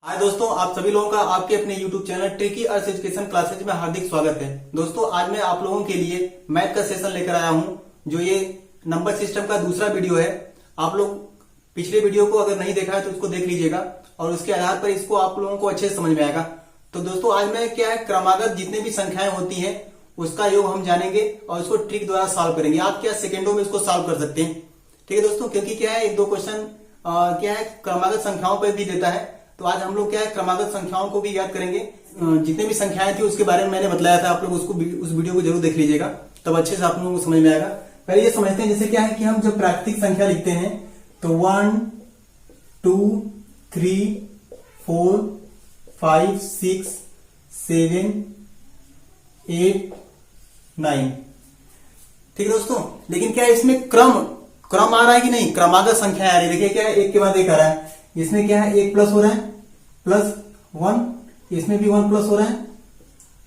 हाय दोस्तों, आप सभी लोगों का आपके अपने YouTube चैनल ट्रिकी अर्थ एजुकेशन क्लासेज में हार्दिक स्वागत है। दोस्तों, आज मैं आप लोगों के लिए मैथ का सेशन लेकर आया हूं, जो ये नंबर सिस्टम का दूसरा वीडियो है। आप लोग पिछले वीडियो को अगर नहीं देखा है तो उसको देख लीजिएगा और उसके आधार पर इसको आप लोगों को अच्छे से समझ में आएगा। तो दोस्तों, आज मैं क्या है, क्रमागत जितने भी संख्याएं होती है उसका योग हम जानेंगे और उसको ट्रिक द्वारा सॉल्व करेंगे। आप क्या सेकेंडों में इसको सॉल्व कर सकते हैं। ठीक है दोस्तों, क्योंकि क्या है, एक दो क्वेश्चन क्या है क्रमागत संख्याओं पर भी देता है। तो आज हम लोग क्या है क्रमागत संख्याओं को भी याद करेंगे। जितने भी संख्याएं थी उसके बारे में मैंने बताया था, आप लोग उसको उस वीडियो को जरूर देख लीजिएगा, तब अच्छे से आप लोगों को समझ में आएगा। पहले ये समझते हैं, जैसे क्या है कि हम जब प्राकृतिक संख्या लिखते हैं तो 1 2 3 4 5 6 7 8 9। ठीक है दोस्तों, लेकिन क्या है इसमें क्रम आ रहा है कि नहीं, क्रमागत संख्या आ रही है। देखिए क्या है, एक के बाद एक आ रहा है। इसमें क्या है, 1 प्लस हो रहा है +1, इसमें भी 1 प्लस हो रहा है,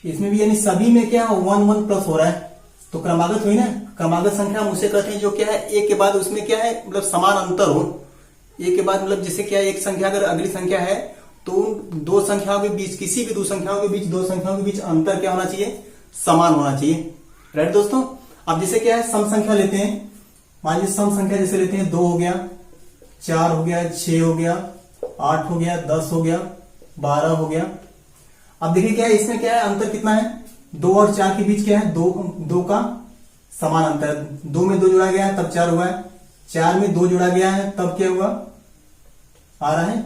इसमें भी, यानी सभी में क्या 1 1 प्लस हो रहा है। तो क्रमागत हुई ना। क्रमागत संख्या हम उसे कहते हैं जो क्या है एक के बाद उसमें क्या है मतलब समान अंतर हो। एक के बाद मतलब जैसे क्या है, एक संख्या अगर अगली संख्या है तो उन दो संख्याओं के बीच, किसी भी दो संख्याओं के बीच, दो संख्याओं के बीच अंतर क्या होना चाहिए, समान होना चाहिए। राइट दोस्तों। अब जैसे क्या है सम संख्या लेते हैं, मान लीजिए सम संख्या जैसे लेते हैं 2 हो गया, 4 हो गया, 6 हो गया, 8 हो गया, 10 हो गया, 12 हो गया। अब देखिए क्या है, इसमें क्या है अंतर कितना है, 2 और 4 के बीच क्या है, दो का समान अंतर है। 2 में 2 जोड़ा गया है तब 4 हुआ है, 4 में 2 जोड़ा गया है तब क्या हुआ, आ रहा है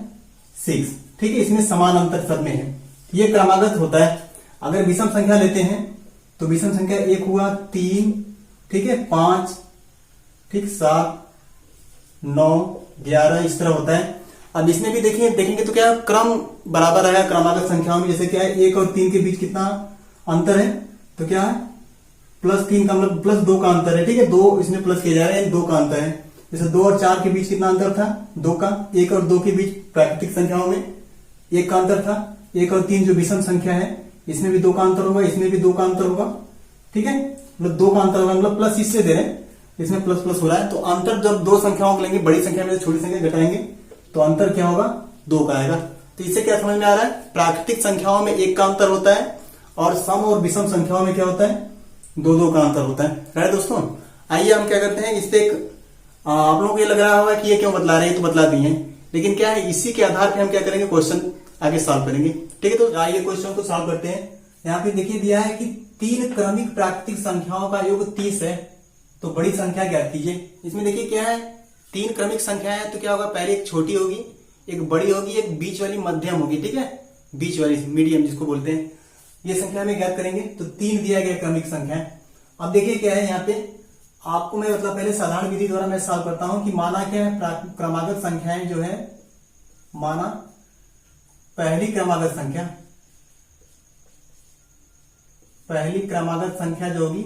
6। ठीक है, इसमें समान अंतर सब में है, ये क्रमागत होता है। अगर विषम संख्या लेते हैं तो विषम संख्या 1 हुआ, 3, ठीक है, 5, ठीक, 7, 9, 11, इस तरह होता है। अब इसमें भी देखेंगे तो क्या क्रम बराबर है क्रमागत संख्याओं में। जैसे क्या है 1 और 3 के बीच कितना अंतर है, तो क्या है +3 का मतलब +2 का अंतर है। ठीक है, 2 इसमें प्लस किया जा रहा है, 2 का अंतर है। जैसे 2 और 4 के बीच कितना अंतर था, 2 का। 1 और 2 के बीच प्राकृतिक संख्याओं में 1 का अंतर था। 1 और 3 जो विषम संख्या है इसमें भी 2 का अंतर होगा, इसमें भी 2 का अंतर होगा। ठीक है, मतलब 2 का अंतर होगा, मतलब प्लस इससे दे रहे हैं, इसमें प्लस प्लस हो रहा है। तो अंतर जब दो संख्याओं को लेंगे, बड़ी संख्या में छोटी संख्या घटाएंगे तो अंतर क्या होगा, 2 का आएगा। तो इससे क्या समझ में आ रहा है, प्राकृतिक संख्याओं में 1 का अंतर होता है और सम और विषम संख्याओं में क्या होता है, 2 का अंतर होता है। राइट दोस्तों। आइए हम क्या करते हैं, इससे आप लोगों को ये लग रहा होगा कि ये क्यों बतला रहे हैं, तो बतला दिए हैं, लेकिन क्या है इसी के आधार पर हम क्या करेंगे, क्वेश्चन आगे सॉल्व करेंगे। ठीक है, तो आइए क्वेश्चन को सॉल्व करते हैं। यहाँ पे देखिए दिया है कि 3 क्रमिक प्राकृतिक संख्याओं का योग 30 है, तो बड़ी संख्या ज्ञात कीजिए। इसमें देखिए क्या है, 3 क्रमिक संख्या है, तो क्या होगा, पहले एक छोटी होगी, एक बड़ी होगी, एक बीच वाली मध्यम होगी। ठीक है, बीच वाली मीडियम जिसको बोलते हैं, ये संख्या में ज्ञात करेंगे। तो 3 दिया गया क्रमिक संख्या है। अब देखिए क्या है, यहाँ पे आपको मैं मतलब पहले साधारण विधि द्वारा मैं सॉल्व करता हूं कि माना क्या है, क्रमागत संख्याएं जो है, माना पहली क्रमागत संख्या जो होगी,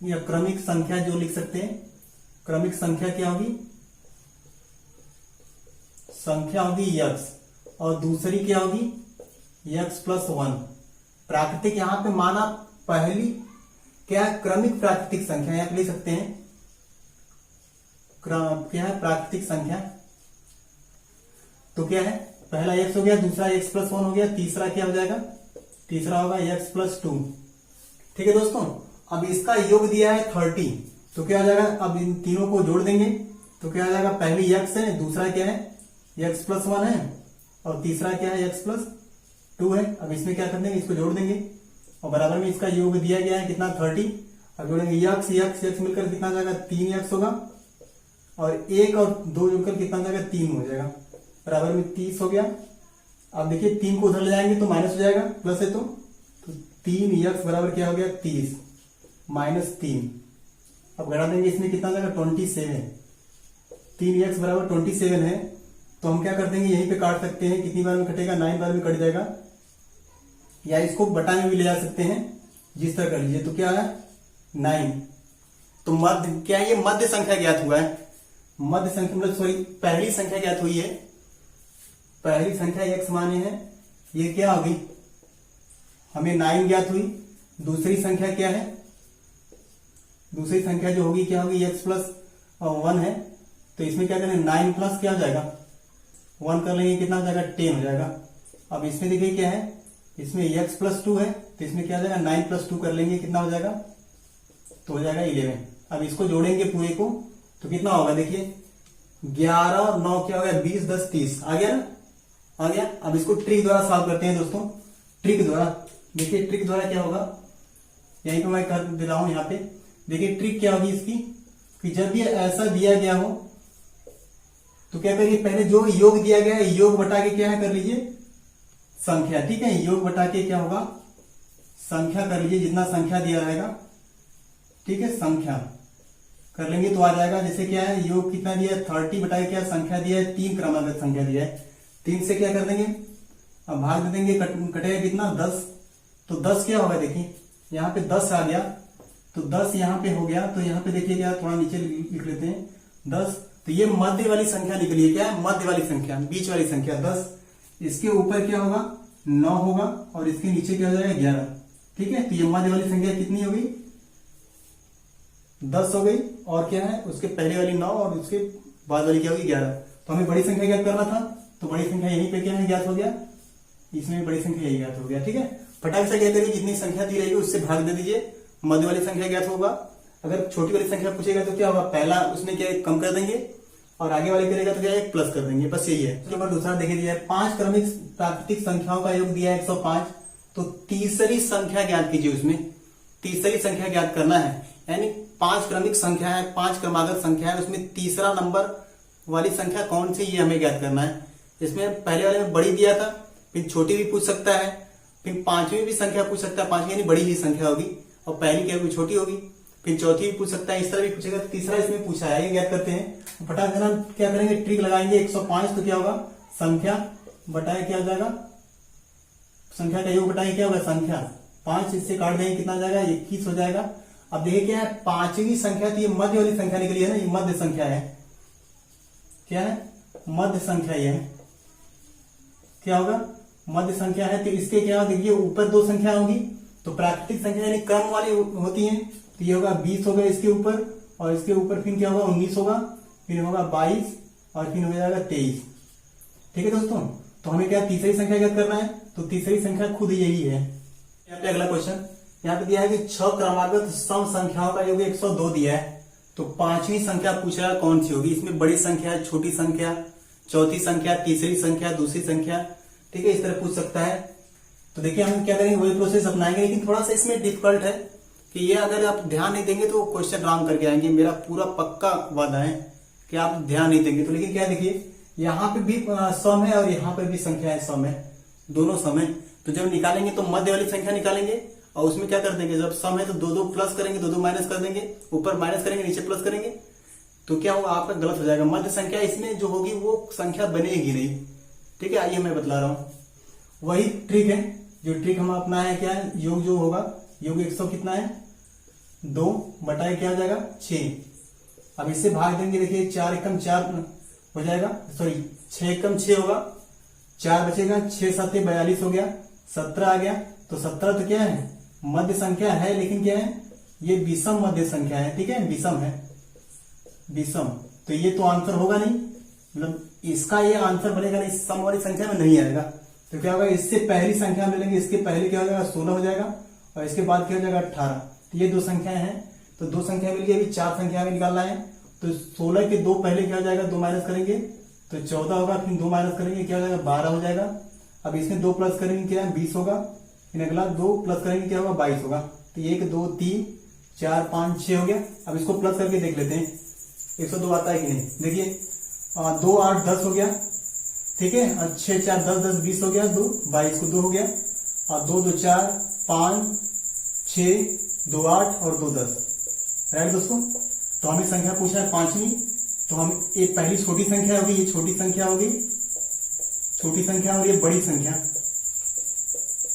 या क्रमिक संख्या जो लिख सकते हैं, क्रमिक संख्या क्या होगी, संख्या होगी x, और दूसरी क्या होगी x + 1। प्राकृतिक यहां पे माना पहली क्या है, क्रमिक प्राकृतिक संख्या यहां पे लिख सकते हैं, क्या है प्राकृतिक संख्या। तो क्या है, पहला x हो गया, दूसरा x + 1 हो गया, तीसरा क्या हो जाएगा, तीसरा होगा x + 2। ठीक है दोस्तों। अब इसका योग दिया है 30, तो क्या हो जाएगा, अब इन तीनों को जोड़ देंगे तो क्या हो जाएगा, पहली x है, दूसरा क्या है x + 1 है, और तीसरा क्या है x + 2 है। अब इसमें क्या कर देंगे, इसको जोड़ देंगे और बराबर में इसका योग दिया गया है कितना, 30। अब जोड़ेंगे x मिलकर कितना जाएगा, 3x होगा, और 1 और 2 जुड़कर कितना जाएगा, 3 हो जाएगा, बराबर में 30 हो गया। अब देखिए 3 को उधर ले जाएंगे तो माइनस हो जाएगा, प्लस है तो 3x बराबर क्या हो गया, 30 - 3। अब घटा देंगे, इसमें कितना जाएगा, 27। 3x बराबर 27 है, तो हम क्या कर देंगे, यहीं पे काट सकते हैं। कितनी बार में कटेगा, 9 बार में कट जाएगा, या इसको बटा में भी ले जा सकते हैं, जिस तरह कर लीजिए। तो क्या है 9। तो मध्य क्या है, ये मध्य संख्या ज्ञात हुआ है। मध्य संख्या मतलब सॉरी पहली संख्या ज्ञात हुई है, पहली संख्या x माने है, ये क्या होगी, हमें 9 ज्ञात हुई। दूसरी संख्या क्या है, दूसरी संख्या जो होगी क्या होगी, x + 1 है, तो इसमें क्या करें, 9 प्लस क्या हो जाएगा, 1 कर लेंगे कितना हो जाएगा 10 हो जाएगा। अब इसमें देखिए क्या है, इसमें x प्लस 2 है तो इसमें क्या हो जाएगा 9 प्लस 2 कर लेंगे कितना हो जाएगा, तो हो जाएगा 11। अब इसको जोड़ेंगे पूरे को तो कितना होगा, देखिए 11 और 9 क्या हो गया 20 10 30 आ गया ना, आ गया। अब इसको ट्रिक द्वारा सॉल्व करते हैं दोस्तों, ट्रिक द्वारा। देखिए ट्रिक द्वारा क्या होगा, यहीं पे मैं कर दे रहा हूं यहाँ पे। देखिए ट्रिक क्या होगी इसकी, कि जब ये ऐसा दिया गया हो तो क्या करिए, पहले जो योग दिया गया है योग बटा के क्या है कर लीजिए संख्या, ठीक है। योग बटा के क्या होगा संख्या कर लीजिए, जितना संख्या दिया रहेगा, ठीक है, संख्या कर लेंगे तो आ जाएगा। जैसे क्या है योग कितना दिया है 30 बटा के क्या संख्या दिया है 3 क्रमागत संख्या दिया है, 3 से क्या कर देंगे, अब भाग दे देंगे, कटेगा कितना 10। तो 10 क्या होगा, देखिए यहाँ पे 10 आ गया तो 10 यहाँ पे हो गया। तो यहाँ पे देखिए क्या थोड़ा नीचे लिख लेते हैं 10। तो ये मध्य वाली संख्या निकली है, क्या है मध्य वाली संख्या, बीच वाली संख्या 10। इसके ऊपर क्या होगा 9 होगा और इसके नीचे क्या हो जाएगा 11, ठीक है। तो ये मध्य वाली संख्या कितनी हो गई 10 हो गई, और क्या है उसके पहले वाली 9 और उसके बाद वाली क्या होगी 11। तो हमें बड़ी संख्या ज्ञात करना था, तो बड़ी संख्या यहीं पे क्या है ज्ञात हो गया, इसमें बड़ी संख्या यही ज्ञात हो गया, ठीक है। फटाक से क्या करिए, जितनी संख्या दी रहेगी उससे भाग दे दीजिए, मध्य वाली संख्या ज्ञात होगा। अगर छोटी वाली संख्या पूछेगा तो क्या होगा, पहला उसमें क्या कम कर देंगे और आगे वाली करेगा तो क्या है प्लस कर देंगे, बस यही है। उसके बाद दूसरा देखिए दिया है 5 क्रमिक प्राकृतिक संख्याओं का योग दिया है 105। तो तीसरी संख्या ज्ञात कीजिए, उसमें तीसरी संख्या ज्ञात करना है। यानी 5 क्रमिक संख्या है, 5 क्रमागत संख्या है, उसमें तीसरा नंबर वाली संख्या कौन सी ये हमें ज्ञात करना है। इसमें पहले वाले में बड़ी दिया था, फिर छोटी भी पूछ सकता है, फिर पांचवी भी संख्या पूछ सकता है, पांचवी यानी बड़ी ही संख्या होगी और पहली क्या होगी छोटी होगी, फिर चौथी भी पूछ सकता है, इस तरह भी पूछेगा। तो तीसरा इसमें पूछा है, ये ज्ञात करते हैं। फटाक से हम क्या करेंगे, ट्रिक लगाएंगे 105। तो क्या होगा संख्या बटाए क्या हो जाएगा, संख्या का योग बटाए क्या होगा संख्या, 5 इससे काट देंगे कितना जाएगा 21 हो जाएगा। अब देखिए क्या है पांचवी संख्या थी, ये मध्य वाली संख्या निकली है ना, ये मध्य संख्या है, क्या है मध्य संख्या, ये है क्या होगा मध्य संख्या है। तो इसके क्या देखिए ऊपर 2 संख्या होगी, तो प्राकृतिक संख्या यानी क्रम वाली होती है। तो ये होगा 20 होगा इसके ऊपर, और इसके ऊपर फिर क्या होगा 19 होगा, फिर होगा 22 और फिर हो जाएगा 23, ठीक है दोस्तों। तो हमें क्या तीसरी संख्या ज्ञात करना है, तो तीसरी संख्या खुद यही है। यहाँ पे अगला क्वेश्चन यहाँ पे दिया है कि 6 क्रमागत सम संख्याओं का योग 102 दिया है। तो पांचवी संख्या पूछ रहा है कौन सी होगी, इसमें बड़ी संख्या, छोटी संख्या, चौथी संख्या, तीसरी संख्या, दूसरी संख्या, ठीक है, इस तरह पूछ सकता है। तो देखिए हम क्या करेंगे वही प्रोसेस अपनाएंगे, लेकिन थोड़ा सा इसमें डिफिकल्ट है कि ये अगर आप ध्यान नहीं देंगे तो क्वेश्चन रॉन्ग करके आएंगे। मेरा पूरा पक्का वादा है कि आप ध्यान नहीं देंगे तो। लेकिन क्या देखिए यहाँ पे भी सम है और यहाँ पे भी संख्या है, सम है, दोनों सम है। तो जब निकालेंगे तो मध्य वाली संख्या निकालेंगे और उसमें क्या कर देंगे, जब सम है तो 2 प्लस करेंगे, 2 माइनस कर देंगे, ऊपर माइनस करेंगे नीचे प्लस करेंगे, तो क्या होगा आपका गलत हो जाएगा। मध्य संख्या इसमें जो होगी वो संख्या बनेगी नहीं, ठीक है। आइए मैं बतला रहा हूं, वही ट्रिक है जो ट्रिक हम अपना है, क्या है योग जो होगा योग 100 कितना है 2 बटाए क्या हो जाएगा 6। अब इससे भाग देंगे, देखिए 4 एकम 4 हो जाएगा, सॉरी 6 एकम 6 होगा, 4 बचेगा, 6 7 42 हो गया, 17 आ गया। तो 17 तो क्या है मध्य संख्या है, लेकिन क्या है ये विषम मध्य संख्या है, ठीक है, विषम है, विषम। तो ये तो आंसर होगा नहीं, मतलब इसका ये आंसर बनेगा नहीं, सम वाली संख्या में नहीं आएगा। तो क्या होगा इससे पहली संख्या मिलेंगे, इसके पहले क्या हो जाएगा 16 हो जाएगा और इसके बाद क्या हो जाएगा 18। तो ये 2 संख्याएं हैं, तो 2 संख्या मिल गई, अभी 4 संख्या में निकालना है। तो 16 के 2 पहले क्या हो जाएगा 2 माइनस करेंगे तो 14 होगा, फिर 2 माइनस करेंगे क्या हो जाएगा 12 हो जाएगा। अब इसमें 2 प्लस करेंगे क्या है 20 होगा, फिर अगला 2 प्लस करेंगे क्या होगा 22 होगा। तो 1 2 3 4 5 6 हो गया। अब इसको प्लस करके देख लेते हैं 102 आता है कि नहीं। देखिए 2 8 10 हो गया, ठीक है, और 6 4 10 10 20 हो गया, 2 22 को 2 हो गया, और 2 2 4 5 6 2 8 और 2 10, राइट दोस्तों। तो हमें संख्या पूछा है पांचवी, तो हम ये पहली छोटी संख्या होगी, ये छोटी संख्या होगी, छोटी संख्या और ये बड़ी संख्या,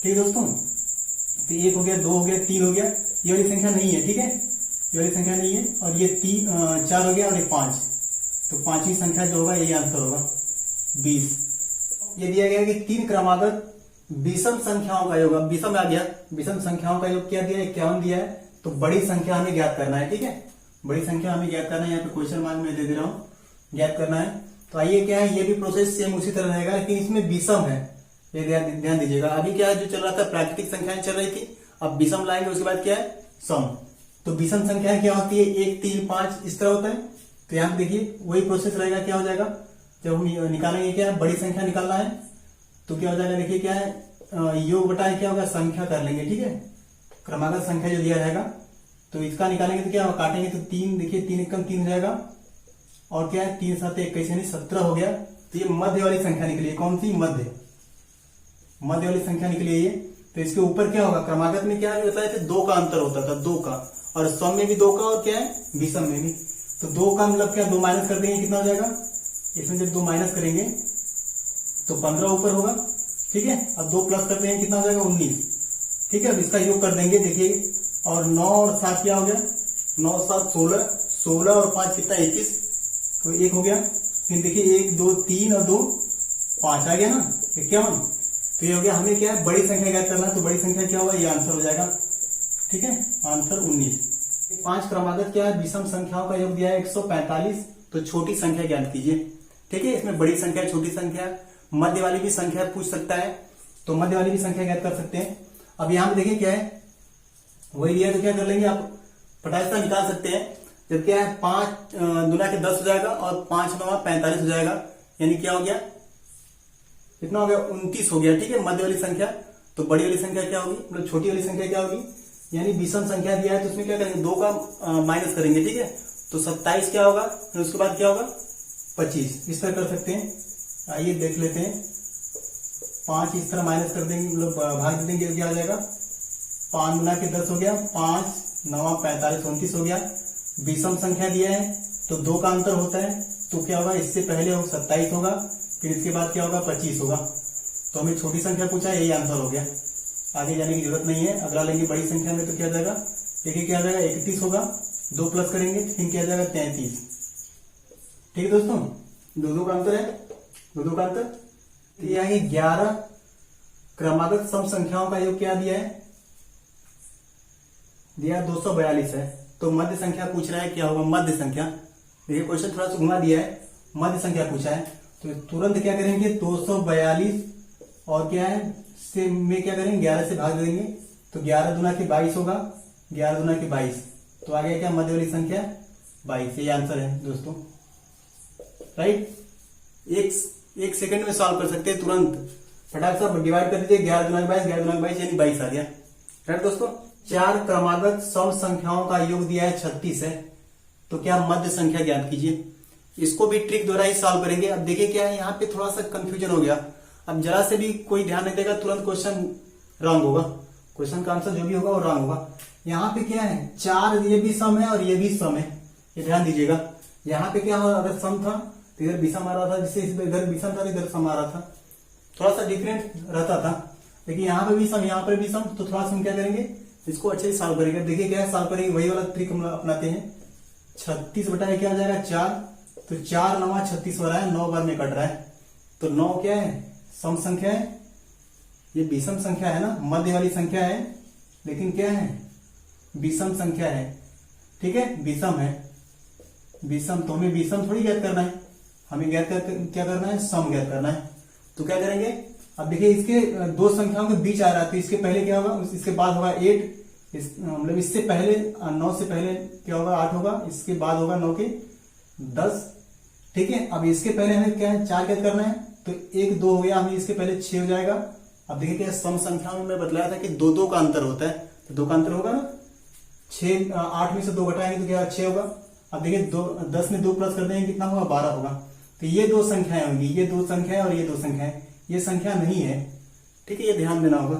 ठीक है दोस्तों। तो 1 हो गया, 2 हो गया, 3 हो गया, ये वाली संख्या नहीं है, ठीक है, ये वाली संख्या नहीं है, और ये 4 हो गया और ये 5। तो पांचवी संख्या जो होगा यही आंसर होगा 20। ये दिया गया कि 3 क्रमागत विषम संख्याओं का योग, अब विषम आ गया, विषम संख्याओं का योग क्या दिया है 51 दिया है। तो बड़ी संख्या हमें ज्ञात करना है, ठीक है, बड़ी संख्या हमें ज्ञात करना है। यहाँ पे क्वेश्चन मार्क में दे दे रहा हूं, ज्ञात करना है। तो आइए क्या है, ये भी प्रोसेस सेम उसी तरह रहेगा, लेकिन इसमें विषम है, ये ध्यान दीजिएगा। अभी क्या है, जो चल रहा था प्राकृतिक संख्याएं चल रही थी, अब विषम लाएंगे, उसके बाद क्या है, सम। तो विषम संख्याएं क्या होती है, 1, 3, 5 इस तरह होता है। तो यहाँ पे देखिए वही प्रोसेस रहेगा, क्या हो जाएगा, जब हम निकालेंगे क्या है, बड़ी संख्या निकालना है, तो क्या हो जाएगा, देखिए क्या है, योग बटा क्या होगा, संख्या कर लेंगे, ठीक है, क्रमागत संख्या जो दिया रहेगा, तो इसका निकालेंगे तो क्या होगा, काटेंगे तो 3, देखिए 3 एकम 3 हो जाएगा, और क्या है 3 7 21 यानी 17 हो गया। तो ये मध्य वाली संख्या निकली, कौन सी, मध्य वाली संख्या निकली है ये। तो इसके ऊपर क्या होगा, क्रमागत में क्या होता है, 2 का अंतर होता था, 2 का, और सम में भी 2 का, और क्या है, विषम में भी। तो 2 का मतलब क्या, 2 माइनस कर देंगे, कितना हो जाएगा, इसमें जब 2 माइनस करेंगे तो 15 ऊपर होगा, ठीक है। अब 2 प्लस करते हैं, कितना हो जाएगा, 19, ठीक है। अब इसका योग कर देंगे, देखिए, और 9 और 7 क्या हो गया, 9 7 16, 16 और 5 कितना, 21, तो 1 हो गया। फिर देखिए 1 2 3 और 2 5 आ गया ना, इक्यावन। तो ये हो गया, हमें क्या है, बड़ी संख्या ज्ञात करना है, तो बड़ी संख्या क्या होगा, ये आंसर हो जाएगा, ठीक है, आंसर 19। 5 क्रमागत क्या है, विषम संख्याओं का योग दिया है 145, तो छोटी संख्या ज्ञात कीजिए, ठीक है। इसमें बड़ी संख्या, छोटी संख्या, मध्य वाली भी संख्या पूछ सकता है, तो मध्य वाली भी संख्या ज्ञात कर सकते हैं। अब यहाँ पे देखिए क्या है, वही दिया, तो क्या कर लेंगे, आप पटाखा निकाल सकते हैं। जब क्या है, 5 दुना के 10 हो जाएगा, और 5 9 45 हो जाएगा, यानी क्या हो गया, कितना हो गया, 29 हो गया, ठीक है, मध्य वाली संख्या। तो बड़ी वाली संख्या क्या होगी, मतलब छोटी वाली संख्या क्या होगी, यानी विषम संख्या दिया है, तो उसमें क्या करेंगे, 2 का माइनस करेंगे, ठीक है। तो 27 क्या होगा, फिर उसके बाद क्या होगा, 25, इस तरह कर सकते हैं। आइए देख लेते हैं, 5 इस तरह माइनस कर देंगे, मतलब भाग देंगे, क्या हो जाएगा, 5 गुना के 10 हो गया, 5 9 45 29 हो गया। विषम संख्या दिया है, तो 2 का अंतर होता है, तो क्या होगा, इससे पहले 27 होगा, फिर इसके बाद क्या होगा, 25 होगा। तो हमें छोटी संख्या पूछा है, यही आंसर हो गया, आगे जाने की जरूरत नहीं है। अगला लेंगे बड़ी संख्या में, तो क्या जाएगा, देखिए क्या जाएगा, 31 होगा, 2 प्लस करेंगे, फिर क्या जाएगा, 33, ठीक है दोस्तों, 2 का अंतर है, 2 का अंतर। तो ये आगे 11 क्रमागत सम संख्याओं का योग क्या दिया है, दिया 242 है। तो मध्य संख्या पूछ रहा है, क्या होगा, मध्य संख्या। देखिए क्वेश्चन थोड़ा सा घुमा दिया है, मध्य संख्या पूछा है, तो तुरंत क्या करेंगे, 242 और क्या है, से में क्या करेंगे, 11 से भाग देंगे, तो 11 दुना के 22 होगा, 11 दुना के 22, तो आ गया क्या, मध्य वाली संख्या 22, ये आंसर है दोस्तों, राइट। एक सेकंड में सॉल्व कर सकते हैं तुरंत, फटाक से डिवाइड कर दीजिए, 11 दुना के 22, 11 दुना के 22 यानी 22 आ गया, राइट दोस्तों। 4 क्रमागत सम संख्याओं का योग दिया है 36 है, तो क्या मध्य संख्या ज्ञात कीजिए। इसको भी ट्रिक द्वारा ही सॉल्व करेंगे। अब देखिए क्या है, यहाँ पे थोड़ा सा कंफ्यूजन हो गया, अब जरा से भी कोई ध्यान नहीं देगा, तुरंत क्वेश्चन रॉन्ग होगा, क्वेश्चन का आंसर जो भी होगा वो रॉन्ग होगा। यहाँ पे क्या है, 4 ये भी सम है और ये भी सम है, ये ध्यान दीजिएगा। यहाँ पे क्या हुआ, अगर सम था तो इधर विषम आ रहा था, जिससे इधर विषम था, इधर सम आ रहा था, थोड़ा सा डिफरेंट रहता था। लेकिन यहाँ पे भी सम, यहाँ पर भी सम, तो थोड़ा सा हम क्या करेंगे, इसको अच्छे से सॉल्व करेंगे। देखिए क्या है, सॉल्व करेंगे, वही वाला ट्रिक हम अपनाते हैं। 36 बटा क्या आ जाएगा, 4, तो 4 9 36 हो रहा है, 9 बार में कट रहा है, तो 9 क्या है, सम संख्या है, ये विषम संख्या है ना, मध्य वाली संख्या है, लेकिन क्या है, विषम संख्या है, ठीक है, विषम है, विषम। तो हमें विषम थोड़ी ज्ञात करना है, हमें क्या करना है, सम ज्ञात करना है। तो क्या करेंगे, अब देखिए इसके 2 संख्याओं के बीच आ रहा है, तो इसके पहले क्या होगा, इसके बाद होगा 8, मतलब इससे पहले 9 से पहले क्या होगा, 8 होगा, इसके बाद होगा 9 के 10, ठीक है। अब इसके पहले हमें क्या है, 4 ज्ञात करना है, तो 1 2 हो गया, हमें इसके पहले 6 हो जाएगा। अब देखिए क्या, सम संख्याओं में मैं बतलाया था कि 2 का अंतर होता है, तो 2 का अंतर होगा ना, 6 8 में से 2 घटाएंगे तो क्या 6 होगा। अब देखिए 10 में 2 प्लस कर देंगे, कितना होगा, 12 होगा। तो ये 2 संख्याएं होंगी, ये 2 संख्याएं और ये 2 संख्याएं, ये संख्या नहीं है, ठीक है, ये ध्यान देना होगा।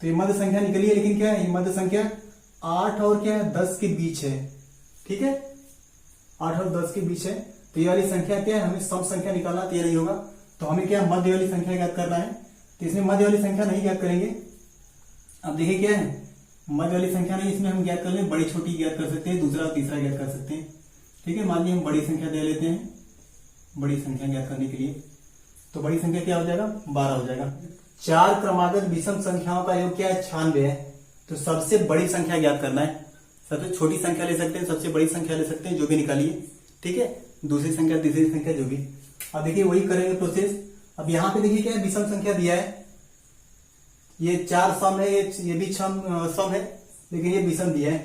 तो ये मध्य संख्या निकली है, लेकिन क्या है, ये मध्य संख्या 8 और क्या है, 10 के बीच है, ठीक है, 8 और 10 के बीच है। तो ये वाली संख्या क्या है, हमें सम संख्या निकालना, तो ये नहीं होगा, तो हमें क्या मध्य वाली संख्या ज्ञात करना है। तो इसमें मध्य वाली संख्या नहीं ज्ञात करेंगे। अब देखिए क्या है, मध्य वाली संख्या नहीं, इसमें हम ज्ञात कर लें, बड़ी छोटी ज्ञात कर सकते हैं, दूसरा और तीसरा ज्ञात कर सकते हैं, ठीक है। मान लीजिए हम बड़ी संख्या दे लेते हैं, बड़ी संख्या ज्ञात करने के लिए, तो बड़ी संख्या क्या हो जाएगा, 12 हो जाएगा। 4 क्रमागत विषम संख्याओं का योग क्या है, 96 है। तो सबसे बड़ी संख्या ज्ञात करना है, सबसे छोटी संख्या ले सकते हैं, सबसे बड़ी संख्या ले सकते हैं, जो भी निकालिए, ठीक है, दूसरी संख्या तीसरी संख्या जो भी। अब देखिए वही करेंगे प्रोसेस। अब यहाँ पे देखिए क्या है, विषम संख्या दिया है, ये 4 सम है, ये भी सम है, लेकिन ये विषम दिया है।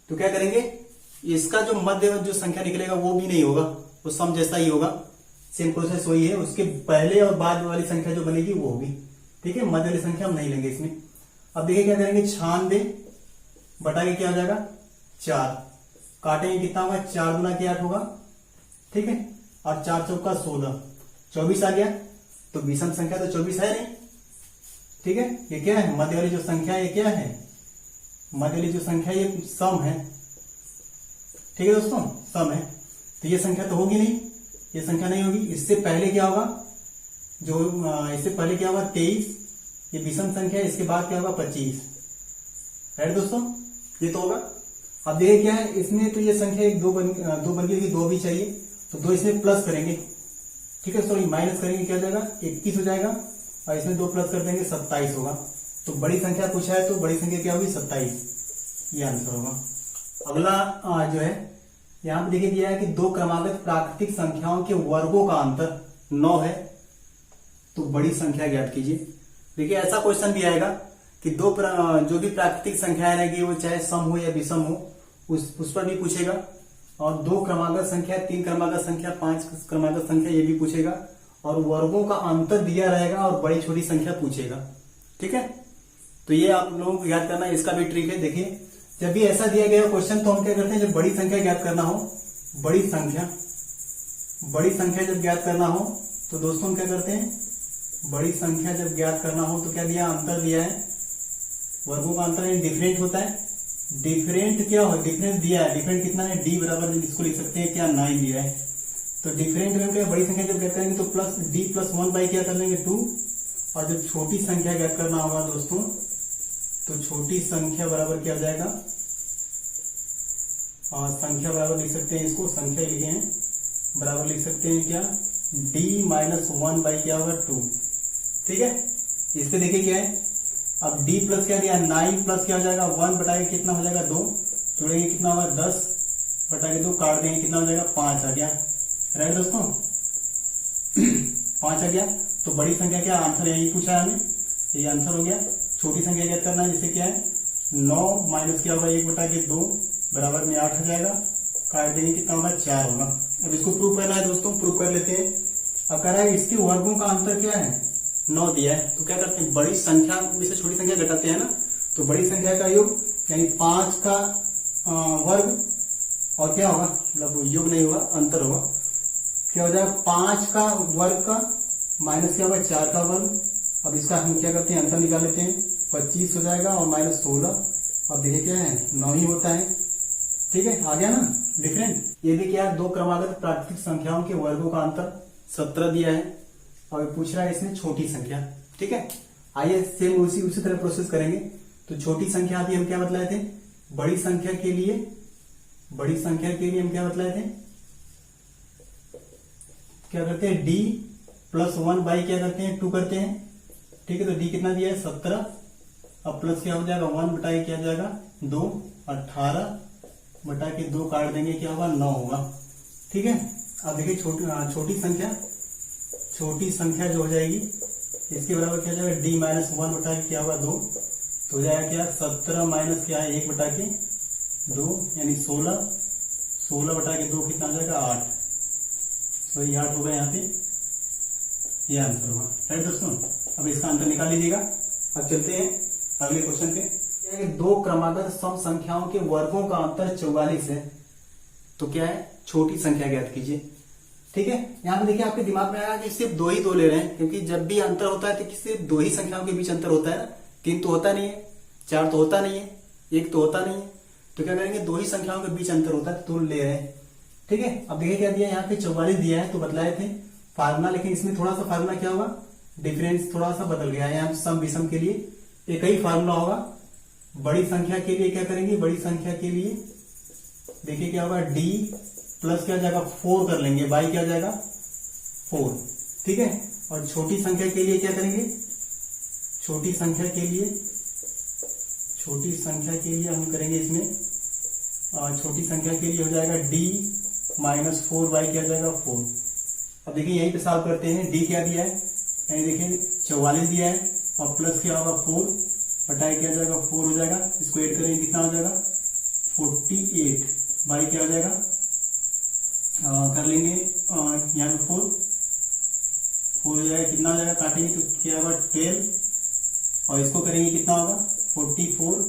तो क्या करेंगे, इसका जो मध्य जो संख्या निकलेगा वो भी नहीं होगा, वो सम जैसा ही होगा, सेम प्रोसेस वही है। उसके पहले और बाद वाली संख्या जो बनेगी वो होगी, ठीक है। मध्य वाली संख्या हम नहीं लेंगे इसमें। अब देखिए क्या करेंगे, 96 बटा के क्या हो जाएगा 4, काटेंगे कितना होगा, 4 गुना के 8 होगा, ठीक है। और 4 चौका 16, 24 आ गया। तो विषम संख्या तो 24 है नहीं, ठीक है। ये क्या है, मध्य वाली जो संख्या ये क्या है, मध्य वाली जो संख्या ये सम है, ठीक है दोस्तों, सम है। तो ये संख्या तो होगी नहीं, ये संख्या नहीं होगी। इससे पहले क्या होगा, जो इससे पहले क्या होगा 23, ये विषम संख्या है। इसके बाद क्या होगा 25, राइट दोस्तों, ये तो होगा। अब देखिए क्या है इसमें, तो ये संख्या एक दो बन गई, 2 भी चाहिए, तो 2 इसमें प्लस करेंगे, ठीक है, सॉरी माइनस करेंगे, क्या हो जाएगा 21 हो जाएगा, और इसमें 2 प्लस कर देंगे 27 होगा। तो बड़ी संख्या पूछा है, तो बड़ी संख्या क्या होगी 27, ये आंसर होगा। अगला जो है यहाँ पे देखिए दिया है कि 2 क्रमागत प्राकृतिक संख्याओं के वर्गों का अंतर 9 है, तो बड़ी संख्या ज्ञात कीजिए। देखिए ऐसा क्वेश्चन भी आएगा कि जो भी प्राकृतिक संख्याएं रहेगी, वो चाहे सम हो या विषम हो, उस पर भी पूछेगा। और 2 क्रमागत संख्या, 3 क्रमागत संख्या, 5 क्रमागत संख्या, ये भी पूछेगा। और वर्गों का अंतर दिया रहेगा और बड़ी छोटी संख्या पूछेगा, ठीक है। तो ये आप लोगों को याद करना है, इसका भी ट्रिक है। देखिए जब भी ऐसा दिया गया क्वेश्चन, तो हम क्या करते हैं, जब बड़ी संख्या ज्ञात करना हो, बड़ी संख्या जब ज्ञात करना हो, तो दोस्तों हम क्या करते हैं, बड़ी संख्या जब ज्ञात करना हो तो क्या दिया, अंतर दिया है, वर्गों का अंतर डिफरेंट होता है। डिफरेंट क्या हो, डिफरेंट दिया है, डिफरेंट कितना है, डी बराबर, इसको लिख सकते हैं क्या 9 दिया है। तो डिफरेंट में क्या, बड़ी संख्या जब ज्ञात करेंगे तो प्लस डी प्लस 1 बाई क्या कर लेंगे 2। और जब छोटी संख्या ज्ञात करना होगा दोस्तों, तो छोटी संख्या बराबर क्या हो जाएगा, संख्या बराबर लिख सकते हैं, इसको संख्या लिखे हैं, बराबर लिख सकते हैं क्या, d माइनस 1 बाई क्या होगा 2, ठीक है। इस पे देखिए क्या है, अब d प्लस क्या दिया 9 प्लस क्या हो जाएगा 1 बटा के कितना हो जाएगा 2, जोड़ेंगे कितना होगा 10 बटा के 2, काट देंगे कितना हो जाएगा 5 आ गया, राइट दोस्तों 5 आ गया। तो बड़ी संख्या क्या, आंसर यही पूछा है हमें, ये आंसर हो गया। छोटी संख्या ज्ञात करना है, जिससे क्या है 9 माइनस क्या होगा 1 बटा के 2 बराबर में 8 हो जाएगा, काट देंगे कितना होगा 4 होगा। अब इसको प्रूव करना है दोस्तों, प्रूव कर लेते हैं। अब कह रहा है इसके वर्गों का अंतर क्या है, 9 दिया है। तो क्या करते हैं, बड़ी संख्या में से छोटी संख्या घटाते हैं ना, तो बड़ी संख्या का योग यानी 5 का वर्ग और क्या होगा, मतलब योग नहीं होगा, अंतर होगा, क्या हो जाएगा 5 का वर्ग का माइनस क्या होगा 4 का वर्ग। अब इसका हम क्या करते हैं, अंतर निकाल लेते हैं, 25 हो जाएगा और माइनस 16। अब देखिए क्या है 9 ही होता है, ठीक है, आ गया ना डिफरेंट। ये भी क्या है, 2 क्रमागत प्राकृतिक संख्याओं के वर्गों का अंतर 17 दिया है, और पूछ रहा है इसमें छोटी संख्या, ठीक है। आइए सेम उसी तरह प्रोसेस करेंगे। तो छोटी संख्या अभी हम क्या बतलाए थे, बड़ी संख्या के लिए हम क्या बतलाए थे, क्या करते हैं d प्लस 1 बाई क्या करते हैं 2 करते हैं, ठीक है। तो d कितना दिया है 17, अब प्लस क्या हो जाएगा 1 बटा के क्या हो जाएगा 2, 18 बटा के 2 काट देंगे क्या होगा 9 होगा, ठीक है। अब देखिए छोटी संख्या जो हो जाएगी, इसके बराबर क्या हो जाएगा d माइनस 1 बटा के क्या होगा 2, तो हो जाएगा क्या 17 माइनस क्या है 1 बटा के 2 यानी 16 बटा के 2 कितना हो जाएगा 8, तो ये 8 होगा यहाँ पे, ये आंसर होगा, राइट दोस्तों। अब इसका आंसर निकाल लीजिएगा। अब चलते हैं अगले क्वेश्चन पे। 2 क्रमागत सम संख्याओं के वर्गों का अंतर 44 है, तो क्या है, छोटी संख्या ज्ञात कीजिए, ठीक है। यहाँ पे देखिए आपके दिमाग में आया कि सिर्फ 2 ही 2 ले रहे हैं, क्योंकि जब भी अंतर होता है तो सिर्फ 2 ही संख्याओं के बीच अंतर होता है, 3 तो होता नहीं है, 4 तो होता नहीं है, 1 तो होता नहीं है, तो क्या करेंगे 2 ही संख्याओं के बीच अंतर होता है, तो ले रहे हैं, ठीक है। अब देखिए क्या दिया, यहाँ पे 44 दिया है, तो बतलाए थे फार्मूला, लेकिन इसमें थोड़ा सा फार्मूला क्या होगा, डिफरेंस थोड़ा सा बदल गया है। यहाँ सम विषम के लिए एक ही फार्मूला होगा, बड़ी संख्या के लिए क्या करेंगे, बड़ी संख्या के लिए देखिए क्या होगा d प्लस क्या हो जाएगा 4 कर लेंगे, बाई क्या हो जाएगा 4, ठीक है। और छोटी संख्या के लिए क्या करेंगे, छोटी संख्या के लिए हम करेंगे इसमें, छोटी संख्या के लिए हो जाएगा d माइनस 4 बाई क्या हो जाएगा 4, अब देखिए यहीं पे सॉल्व करते हैं। डी क्या दिया है, यहीं देखिए 44 दिया है और प्लस क्या होगा 4 बटाए क्या जाएगा 4 हो जाएगा। इसको ऐड करेंगे कितना हो जाएगा 48 बाई क्या हो जाएगा कर लेंगे यहाँ पे 4 हो जाएगा, कितना हो जाएगा काटेंगे तो क्या होगा 12 और इसको करेंगे कितना होगा 44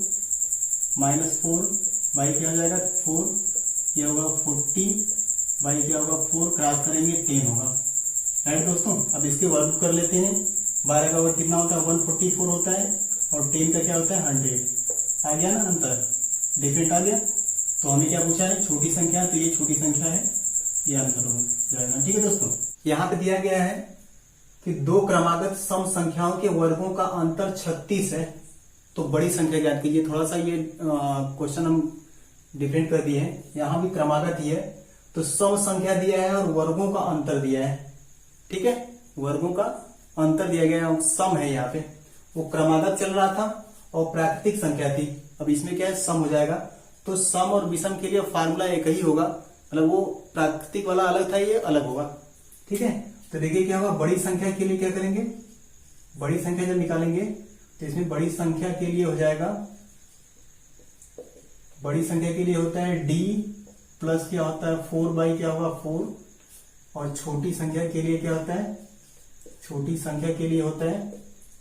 माइनस 4 बाई क्या हो जाएगा 4 ये होगा 40 बाई क्या होगा 4 क्रॉस करेंगे 10 होगा। राइट दोस्तों, अब इसके वर्ग कर लेते हैं। 12 का वर्ग कितना होता है 144 होता है और 10 का क्या होता है 100। आ गया ना अंतर, डिफरेंट आ गया। तो हमें क्या पूछा है छोटी संख्या, तो ये छोटी संख्या है, ये आंसर हो जाएगा। ठीक है दोस्तों, यहाँ पे दिया गया है कि दो क्रमागत सम संख्याओं के वर्गों का अंतर 36 है, तो बड़ी संख्या ज्ञात कीजिए। थोड़ा सा ये क्वेश्चन हम डिफरेंट कर दिए हैं, यहाँ भी क्रमागत ही है, तो सम संख्या दिया है और वर्गों का अंतर दिया है। ठीक है, वर्गों का अंतर दिया गया है, सम है यहाँ पे। वो क्रमागत चल रहा था और प्राकृतिक संख्या थी, अब इसमें क्या है सम हो जाएगा। तो सम और विषम के लिए फार्मूला एक ही होगा, मतलब वो प्राकृतिक वाला अलग था, ये अलग होगा। ठीक है, तो देखिए क्या होगा बड़ी संख्या के लिए क्या करेंगे, बड़ी संख्या जब निकालेंगे तो इसमें बड़ी संख्या के लिए हो जाएगा, बड़ी संख्या के लिए होता है डी प्लस क्या होता है 4 बाई क्या होगा 4 और छोटी संख्या के लिए क्या होता है, छोटी संख्या के लिए होता है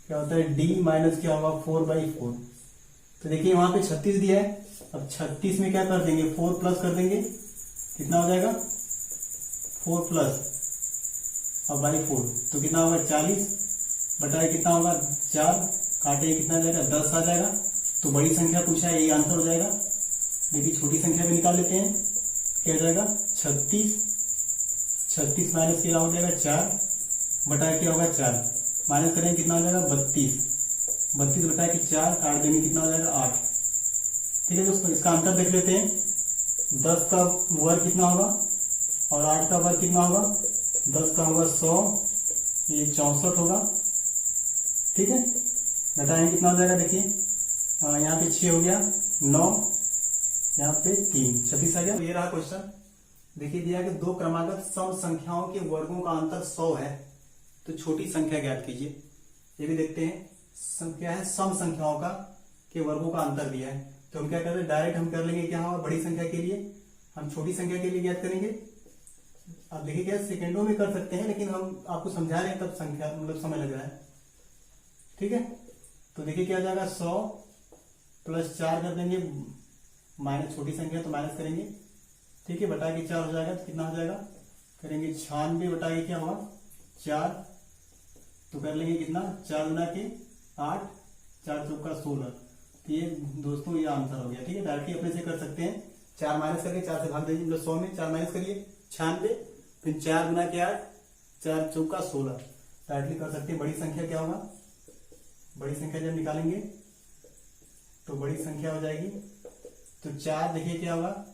क्या होता है डी माइनस क्या होगा 4 बाई 4। तो देखिए वहां पे 36 दिया है, अब 36 में क्या कर देंगे 4 प्लस कर देंगे, कितना हो जाएगा 4 प्लस और बाई 4 तो कितना होगा 40 बटाए कितना होगा 4 काटे कितना आ जाएगा 10 आ जाएगा। तो बड़ी संख्या पूछा है, ये आंसर हो जाएगा। देखिए छोटी संख्या भी निकाल लेते हैं, क्या हो जाएगा 36 माइनस क्या हो जाएगा 4 बटाए क्या होगा 4 माइनस करेंगे कितना हो जाएगा 32 बटाए कि 4 काट देंगे कितना हो जाएगा 8। ठीक है दोस्तों, इसका अंतर देख लेते हैं। 10 का वर्ग कितना होगा और 8 का वर्ग कितना होगा, 10 का होगा 100, ये 64 होगा। ठीक है, घटाएंगे कितना हो जाएगा, देखिए यहाँ पे 6 हो गया 9, यहाँ पे 3, 36 आ गया। तो ये रहा क्वेश्चन। देखिए दिया कि दो क्रमागत सम संख्याओं के वर्गों का अंतर 100 है, तो छोटी संख्या ज्ञात कीजिए। ये भी देखते हैं क्या है सम संख्याओं का के वर्गों का अंतर दिया है, तो हम क्या कर रहे हैं डायरेक्ट हम कर लेंगे क्या होगा बड़ी संख्या के लिए हम छोटी संख्या के लिए ज्ञात करेंगे। अब देखिए क्या सेकंडों में कर सकते हैं, लेकिन हम आपको समझा रहे हैं तब संख्या मतलब समय लग रहा है। ठीक है, तो देखिए क्या आ जाएगा 100 प्लस 4 कर देंगे, माइनस छोटी संख्या तो माइनस करेंगे। ठीक है, बटा के 4 हो जाएगा तो कितना हो जाएगा करेंगे 96 बटा के क्या होगा 4 तो कर लेंगे कितना 4 गुना के 8 4 चौका 16। तो ये दोस्तों ये आंसर हो गया। ठीक है, डायरेक्टली अपने से कर सकते हैं, 4 माइनस करके 4 से भाग दीजिए, मतलब 100 में 4 माइनस करिए 96, फिर 4 गुना के 8 4 चौका 16 डायरेक्टली कर सकते हैं। बड़ी संख्या क्या होगा, बड़ी संख्या जब निकालेंगे तो बड़ी संख्या हो जाएगी, तो 4 देखिए क्या होगा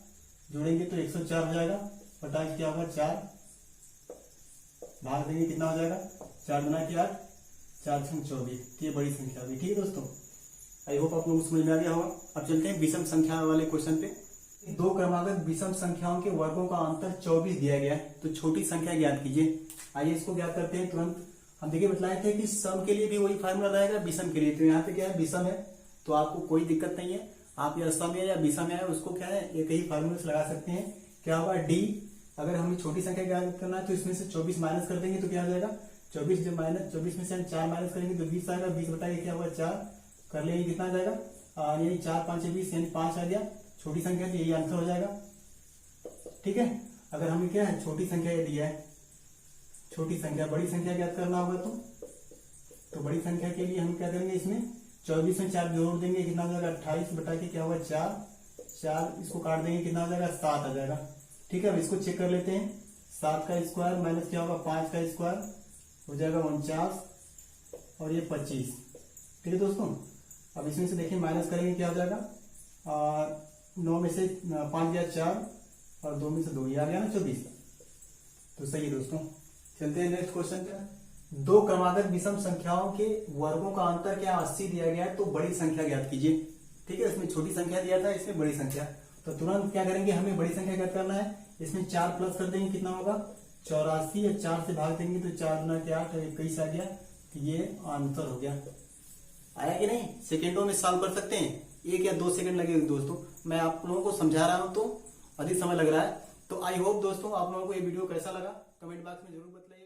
जोड़ेंगे तो 104 हो जाएगा, बटा क्या होगा 4 भाग देंगे कितना हो जाएगा 4 गुना के 8 4 छंग 24। ये बड़ी संख्या होगी। ठीक है दोस्तों, आई होप आप लोगों को समझ में आ गया होगा। अब चलते हैं विषम संख्या वाले क्वेश्चन पे। दो क्रमागत विषम संख्याओं के वर्गों का अंतर 24 दिया गया है, तो छोटी संख्या ज्ञात कीजिए। आइए इसको ज्ञात करते हैं तुरंत। हम देखिए बतलाए थे कि सम के लिए भी वही फार्मूला रहेगा, विषम के लिए। तो यहाँ पे क्या है विषम है, तो आपको कोई दिक्कत नहीं है, आप या सम है या विषम है उसको क्या है एक ही फार्मूले से लगा सकते हैं। क्या होगा डी, अगर हमें छोटी संख्या ज्ञात करना है तो इसमें से 24 माइनस कर देंगे तो क्या हो जाएगा 24, जब माइनस 24 में से हम 4 माइनस करेंगे तो 20 आएगा, 20 बताइए क्या होगा 4 कर लेंगे कितना आ जाएगा यानी 4 5 20 यानी 5 आ गया। छोटी संख्या तो यही आंसर हो जाएगा। ठीक है, अगर हमें क्या है छोटी संख्या ये दिया है, छोटी संख्या बड़ी संख्या ज्ञात करना होगा तो बड़ी संख्या के लिए हम क्या करेंगे इसमें 24 में 4 जोड़ देंगे कितना हो जाएगा 28 बटा के क्या होगा 4 इसको काट देंगे कितना हो जाएगा 7 आ जाएगा। ठीक है, अब इसको चेक कर लेते हैं। 7 का स्क्वायर माइनस क्या होगा 5 का स्क्वायर हो जाएगा 49 और ये 25। ठीक है दोस्तों, अब इसमें से देखिए माइनस करेंगे क्या हो जाएगा 9 में से 5 गया 4 और 2 में से 2 ये आ गया ना 24। तो सही है दोस्तों, चलते हैं नेक्स्ट क्वेश्चन पे। दो क्रमागत विषम संख्याओं के वर्गों का अंतर क्या 80 दिया गया है, तो बड़ी संख्या ज्ञात कीजिए। ठीक है, इसमें छोटी संख्या दिया था, इसमें बड़ी संख्या, तो तुरंत क्या करेंगे हमें बड़ी संख्या ज्ञात करना है। इसमें 4 प्लस कर देंगे कितना होगा 84 या 4 से भाग देंगे तो 4 गुना के 8 21 आ गया। तो ये आंसर हो गया। आया कि नहीं? सेकेंडों में सॉल्व कर सकते हैं, 1 या 2 सेकंड लगेगा दोस्तों। मैं आप लोगों को समझा रहा हूं तो अधिक समय लग रहा है। तो आई होप दोस्तों आप लोगों को ये वीडियो कैसा लगा कमेंट बॉक्स में जरूर बताइए।